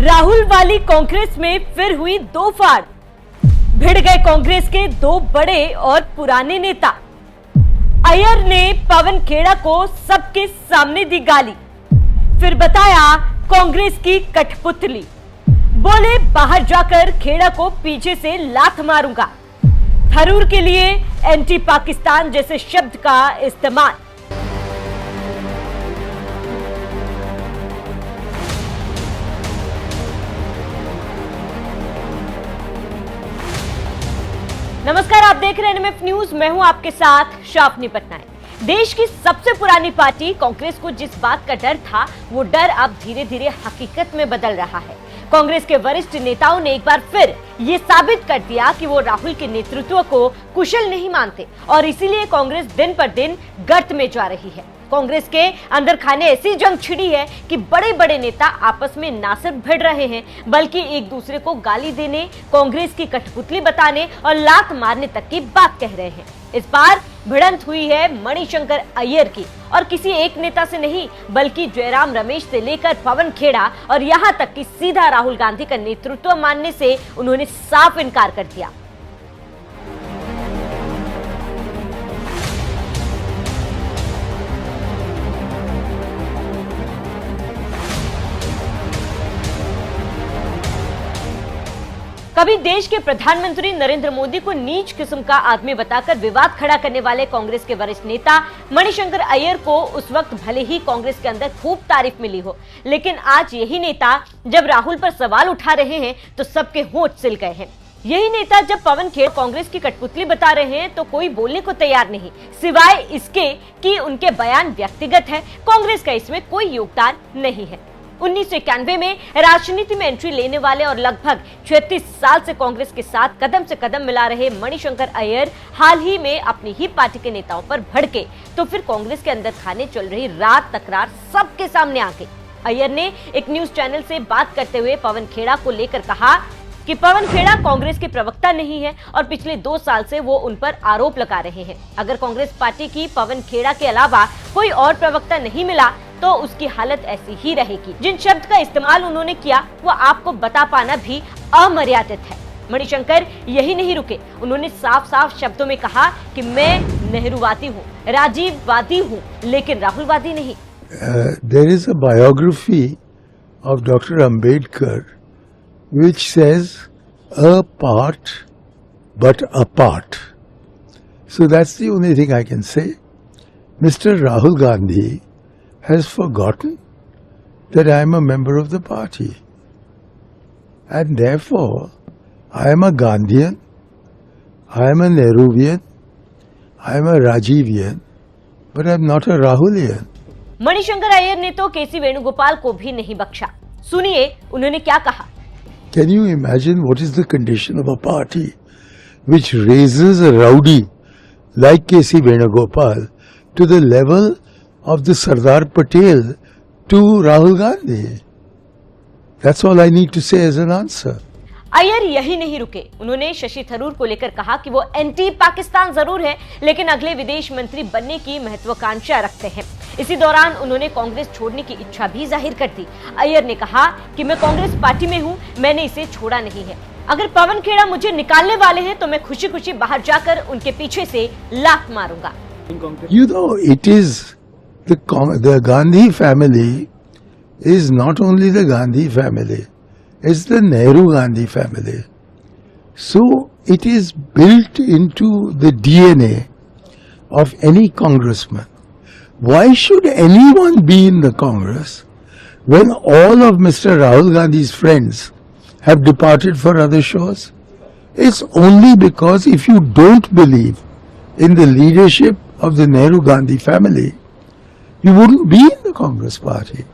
राहुल वाली कांग्रेस में फिर हुई दो फाड़। भिड़ गए कांग्रेस के दो बड़े और पुराने नेता। अय्यर ने पवन खेड़ा को सबके सामने दी गाली, फिर बताया कांग्रेस की कठपुतली। बोले बाहर जाकर खेड़ा को पीछे से लात मारूंगा। थरूर के लिए एंटी पाकिस्तान जैसे शब्द का इस्तेमाल। नमस्कार, आप देख रहे हैं एनएमएफ न्यूज। मैं हूं आपके साथ शाफनी पटनायक। देश की सबसे पुरानी पार्टी कांग्रेस को जिस बात का डर था, वो डर अब धीरे धीरे हकीकत में बदल रहा है। कांग्रेस के वरिष्ठ नेताओं ने एक बार फिर ये साबित कर दिया कि वो राहुल के नेतृत्व को कुशल नहीं मानते और इसीलिए कांग्रेस दिन पर दिन गर्त में जा रही है। कांग्रेस के अंदर खाने ऐसी जंग छिड़ी है कि बड़े बड़े नेता आपस में ना सिर्फ भिड़ रहे हैं, बल्कि एक दूसरे को गाली देने, कांग्रेस की कठपुतली बताने और लात मारने तक की बात कह रहे हैं। इस बार भिड़ंत हुई है मणिशंकर अय्यर की, और किसी एक नेता से नहीं, बल्कि जयराम रमेश से लेकर पवन खेड़ा और यहां तक कि सीधा राहुल गांधी का नेतृत्व मानने से उन्होंने साफ इनकार कर दिया। कभी देश के प्रधानमंत्री नरेंद्र मोदी को नीच किस्म का आदमी बताकर विवाद खड़ा करने वाले कांग्रेस के वरिष्ठ नेता मणिशंकर अय्यर को उस वक्त भले ही कांग्रेस के अंदर खूब तारीफ मिली हो, लेकिन आज यही नेता जब राहुल पर सवाल उठा रहे हैं तो सबके होंठ सिल गए हैं। यही नेता जब पवन खेड़ा कांग्रेस की कठपुतली बता रहे हैं तो कोई बोलने को तैयार नहीं, सिवाय इसके कि उनके बयान व्यक्तिगत है, कांग्रेस का इसमें कोई योगदान नहीं है। 1991 में राजनीति में एंट्री लेने वाले और लगभग 36 साल से कांग्रेस के साथ कदम से कदम मिला रहे मणिशंकर अय्यर हाल ही में अपनी ही पार्टी के नेताओं पर भड़के तो फिर कांग्रेस के अंदर खाने चल रही रात तकरार सबके सामने आ गई। अय्यर ने एक न्यूज चैनल से बात करते हुए पवन खेड़ा को लेकर कहा कि पवन खेड़ा कांग्रेस के प्रवक्ता नहीं है और पिछले 2 साल से वो उन पर आरोप लगा रहे हैं। अगर कांग्रेस पार्टी की पवन खेड़ा के अलावा कोई और प्रवक्ता नहीं मिला तो उसकी हालत ऐसी ही रहेगी। जिन शब्द का इस्तेमाल उन्होंने किया वो आपको बता पाना भी अमर्यादित है। मणिशंकर यही नहीं रुके, उन्होंने साफ साफ शब्दों में कहा कि मैं नेहरूवादी हूँ, राजीववादी हूँ, लेकिन राहुलवादी नहीं। There is a biography of Dr. Ambedkar which says a part but apart. So that's the only thing I can say. Mr. Rahul Gandhi has forgotten that I am a member of the party, and therefore I am a Gandhian, I am a Nehruvian, I am a Rajivian, but I am not a Rahulian. Manishankar Iyer ने तो केसी वेणुगोपाल को भी नहीं बख्शा। सुनिए उन्होंने क्या कहा। Can you imagine what is the condition of a party which raises a rowdy like K.C. Venugopal to the level of the Sardar Patel to Rahul Gandhi? That's all I need to say as an answer. Iyer यही नहीं रुके, उन्होंने शशि थरूर को लेकर कहा कि वो anti Pakistan जरूर है, लेकिन अगले विदेश मंत्री बनने की महत्वाकांक्षा रखते हैं। इसी दौरान उन्होंने कांग्रेस छोड़ने की इच्छा भी जाहिर कर दी। अय्यर ने कहा कि मैं कांग्रेस पार्टी में हूं, मैंने इसे छोड़ा नहीं है। अगर पवन खेड़ा मुझे निकालने वाले हैं तो मैं खुशी खुशी बाहर जाकर उनके पीछे से लात मारूंगा। You know, it is the Gandhi family is not only the Gandhi family, it's the Nehru Gandhi family. So it is built into the DNA of any congressman. Why should anyone be in the Congress when all of Mr. Rahul Gandhi's friends have departed for other shores? It's only because if you don't believe in the leadership of the Nehru Gandhi family, you wouldn't be in the Congress party.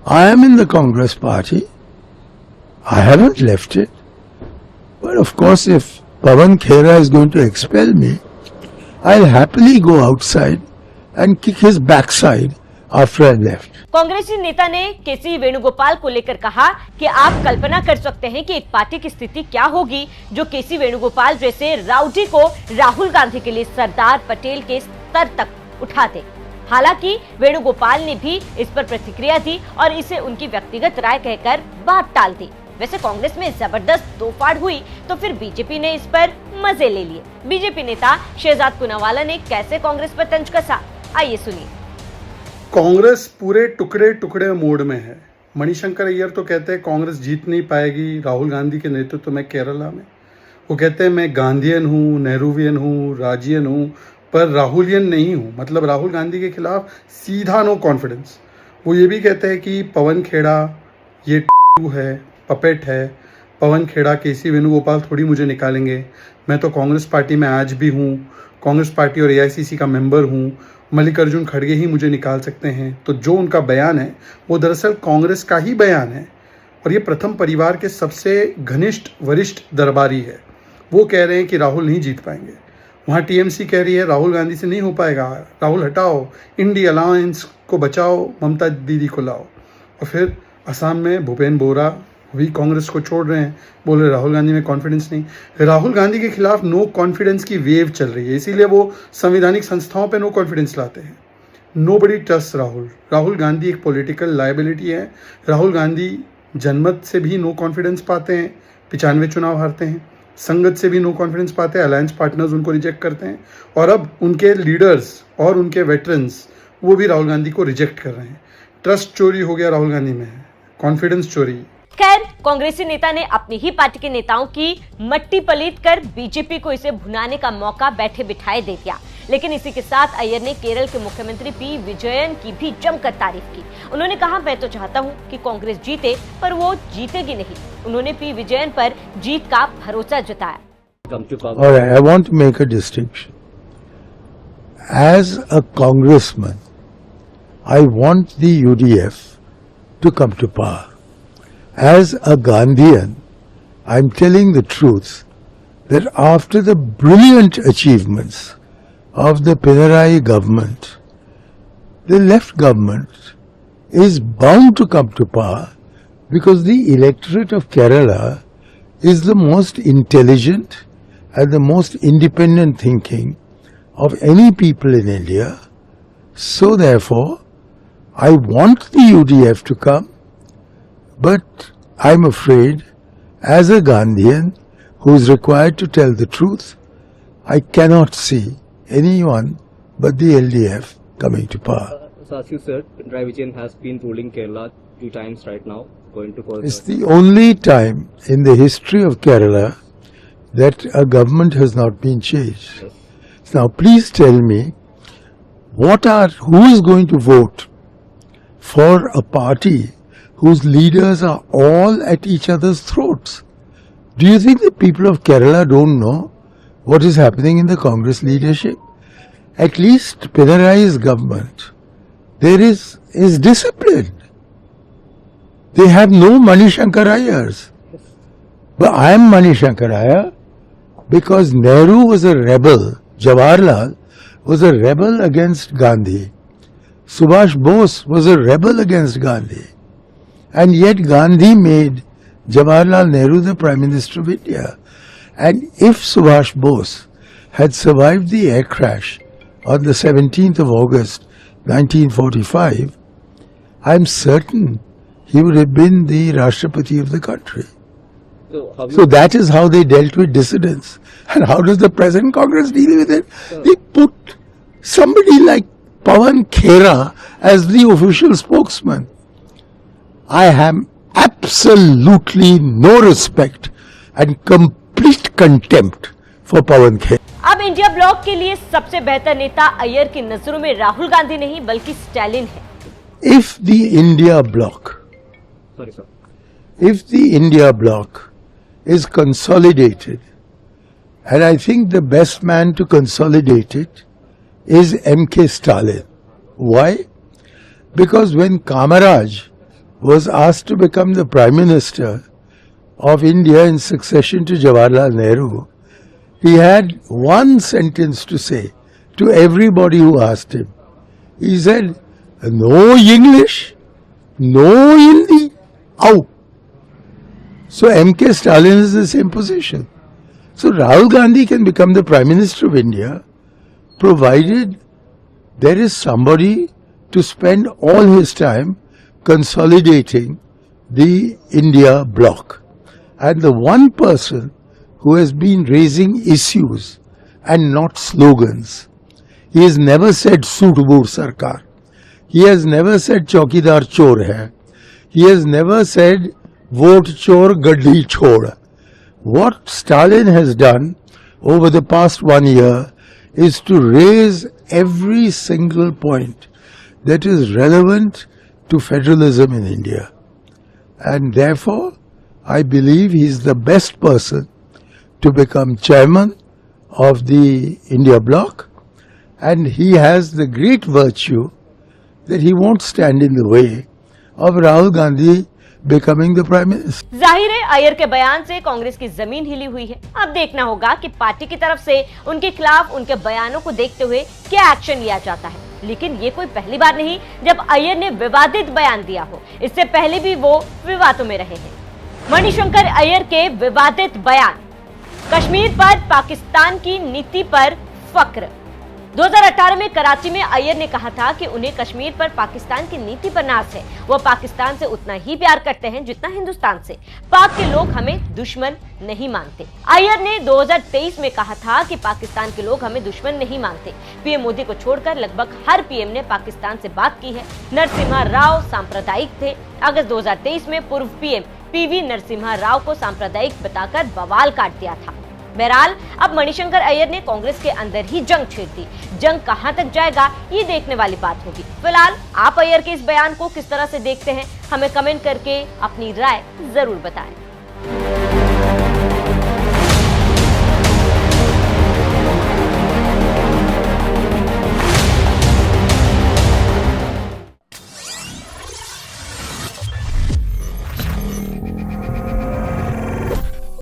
I am in the Congress party. I haven't left it. But of course, if Pawan Khera is going to expel me, I'll happily go outside and kick his backside after I left. कांग्रेसी नेता ने केसी वेणुगोपाल को लेकर कहा कि आप कल्पना कर सकते हैं कि एक पार्टी की स्थिति क्या होगी जो केसी वेणुगोपाल जैसे राउडी को राहुल गांधी के लिए सरदार पटेल के स्तर तक उठा दे। हालांकि वेणुगोपाल ने भी इस पर प्रतिक्रिया दी और इसे उनकी व्यक्तिगत राय कहकर बात टाल दी। वैसे कांग्रेस में जबरदस्त तोड़फाड़ हुई तो फिर बीजेपी ने इस पर मजे ले लिए। बीजेपी नेता शहजाद पूनावाला ने कैसे कांग्रेस पर तंज कसा, आइए सुनिए। कांग्रेस पूरे टुकड़े टुकड़े मोड में है। मणिशंकर अय्यर तो कहते हैं कांग्रेस जीत नहीं पाएगी राहुल गांधी के नेतृत्व में केरला में। वो कहते हैं मैं गांधीयन हूँ, नेहरूवियन हूँ, राजियन हूँ, पर राहुलियन नहीं हूँ। मतलब राहुल गांधी के खिलाफ सीधा नो कॉन्फिडेंस। वो ये भी कहते हैं कि पवन खेड़ा ये है, पपेट है। पवन खेड़ा, केसी वेणुगोपाल थोड़ी मुझे निकालेंगे। मैं तो कांग्रेस पार्टी में आज भी हूँ, कांग्रेस पार्टी और एआईसीसी का मेंबर हूँ। मल्लिकार्जुन खड़गे ही मुझे निकाल सकते हैं। तो जो उनका बयान है वो दरअसल कांग्रेस का ही बयान है और ये प्रथम परिवार के सबसे घनिष्ठ वरिष्ठ दरबारी है। वो कह रहे हैं कि राहुल नहीं जीत पाएंगे। वहाँ टीएमसी कह रही है राहुल गांधी से नहीं हो पाएगा, राहुल हटाओ, इंडिया अलायंस को बचाओ, ममता दीदी को लाओ। और फिर असम में भूपेन बोरा भी कांग्रेस को छोड़ रहे हैं, बोल रहे राहुल गांधी में कॉन्फिडेंस नहीं। राहुल गांधी के खिलाफ नो कॉन्फिडेंस की वेव चल रही है, इसीलिए वो संवैधानिक संस्थाओं पे नो कॉन्फिडेंस लाते हैं। Nobody trust Rahul. राहुल गांधी एक पॉलिटिकल लायबिलिटी है। राहुल गांधी जनमत से भी नो कॉन्फिडेंस पाते हैं, 95 चुनाव हारते हैं। संगत से भी नो कॉन्फिडेंस पाते हैं, अलायंस पार्टनर्स उनको रिजेक्ट करते हैं। और अब उनके लीडर्स और उनके वेटरन्स वो भी राहुल गांधी को रिजेक्ट कर रहे हैं। ट्रस्ट चोरी हो गया राहुल गांधी में, कॉन्फिडेंस चोरी। खैर, कांग्रेसी नेता ने अपनी ही पार्टी के नेताओं की मट्टी पलीत कर बीजेपी को इसे भुनाने का मौका बैठे बिठाए दे दिया। लेकिन इसी के साथ अय्यर ने केरल के मुख्यमंत्री पी विजयन की भी जमकर तारीफ की। उन्होंने कहा, मैं तो चाहता हूं कि कांग्रेस जीते, पर वो जीतेगी नहीं। उन्होंने पी विजयन पर जीत का भरोसा जताया। I want to make a distinction. As a congressman, I want the UDF to come to power. As a Gandhian, I'm telling the truth that after the brilliant achievements of the Pinarayi government, the left government is bound to come to power because the electorate of Kerala is the most intelligent and the most independent thinking of any people in India. So therefore, I want the UDF to come. But I'm afraid, as a Gandhian who is required to tell the truth, I cannot see anyone but the LDF coming to power. So as you said, Pinarayi Vijayan has been ruling Kerala 2 times right now, going to cause... It's the only time in the history of Kerala that a government has not been changed. Yes. Now please tell me, who is going to vote for a party whose leaders are all at each other's throats? Do you think the people of Kerala don't know what is happening in the Congress leadership? At least Pinarayi's government, there is disciplined. They have no Manishankar Ayers. But I am Manishankar Iyer because Nehru was a rebel, Jawaharlal was a rebel against Gandhi. Subhash Bose was a rebel against Gandhi. And yet Gandhi made Jawaharlal Nehru the Prime Minister of India. And if Subhash Bose had survived the air crash on the 17th of August 1945, I am certain he would have been the Rashtrapati of the country. So that is how they dealt with dissidents. And how does the present Congress deal with it? They put somebody like Pawan Khera as the official spokesman. I have absolutely no respect and complete contempt for Pawan Khera. अब India block के लिए सबसे बेहतर नेता अय्यर की नजरों में राहुल गांधी नहीं बल्कि स्टालिन है। If the India bloc is consolidated, and I think the best man to consolidate it is M.K. Stalin. Why? Because when Kamaraj was asked to become the Prime Minister of India in succession to Jawaharlal Nehru, he had one sentence to say to everybody who asked him. He said, no English, no Hindi, out. So M.K. Stalin is the same position. So Rahul Gandhi can become the Prime Minister of India provided there is somebody to spend all his time consolidating the India bloc. And the one person who has been raising issues and not slogans. He has never said Soot Boot Sarkar. He has never said Chaukidar Chor hai. He has never said Vote Chor Gaddi Chhod. What Stalin has done over the past 1 year is to raise every single point that is relevant to federalism in India. And therefore, I believe he is the best person to become chairman of the India bloc, and he has the great virtue that he won't stand in the way of Rahul Gandhi becoming the prime minister. जाहिर है अय्यर के बयान से कांग्रेस की जमीन हिली हुई है। अब देखना होगा कि पार्टी की तरफ से उनके खिलाफ उनके बयानों को देखते हुए क्या एक्शन लिया जाता है। लेकिन ये कोई पहली बार नहीं जब अय्यर ने विवादित बयान दिया हो। इससे पहले भी वो विवादों में रहे हैं। मणिशंकर अय्यर के विवादित बयान, कश्मीर पर पाकिस्तान की नीति पर फक्र। 2018 में कराची में अय्यर ने कहा था कि उन्हें कश्मीर पर पाकिस्तान की नीति पर नाज है। वो पाकिस्तान से उतना ही प्यार करते हैं जितना हिंदुस्तान से। पाक के लोग हमें दुश्मन नहीं मानते। अय्यर ने 2023 में कहा था कि पाकिस्तान के लोग हमें दुश्मन नहीं मानते। पीएम मोदी को छोड़कर लगभग हर पीएम ने पाकिस्तान से बात की है। नरसिम्हा राव सांप्रदायिक थे। अगस्त 2023 में पूर्व पीएम पीवी नरसिम्हा राव को सांप्रदायिक बताकर बवाल काट दिया था। बहरहाल अब मणिशंकर अय्यर ने कांग्रेस के अंदर ही जंग छेड़ दी। जंग कहां तक जाएगा ये देखने वाली बात होगी। फिलहाल आप अय्यर के इस बयान को किस तरह से देखते हैं, हमें कमेंट करके अपनी राय जरूर बताएं।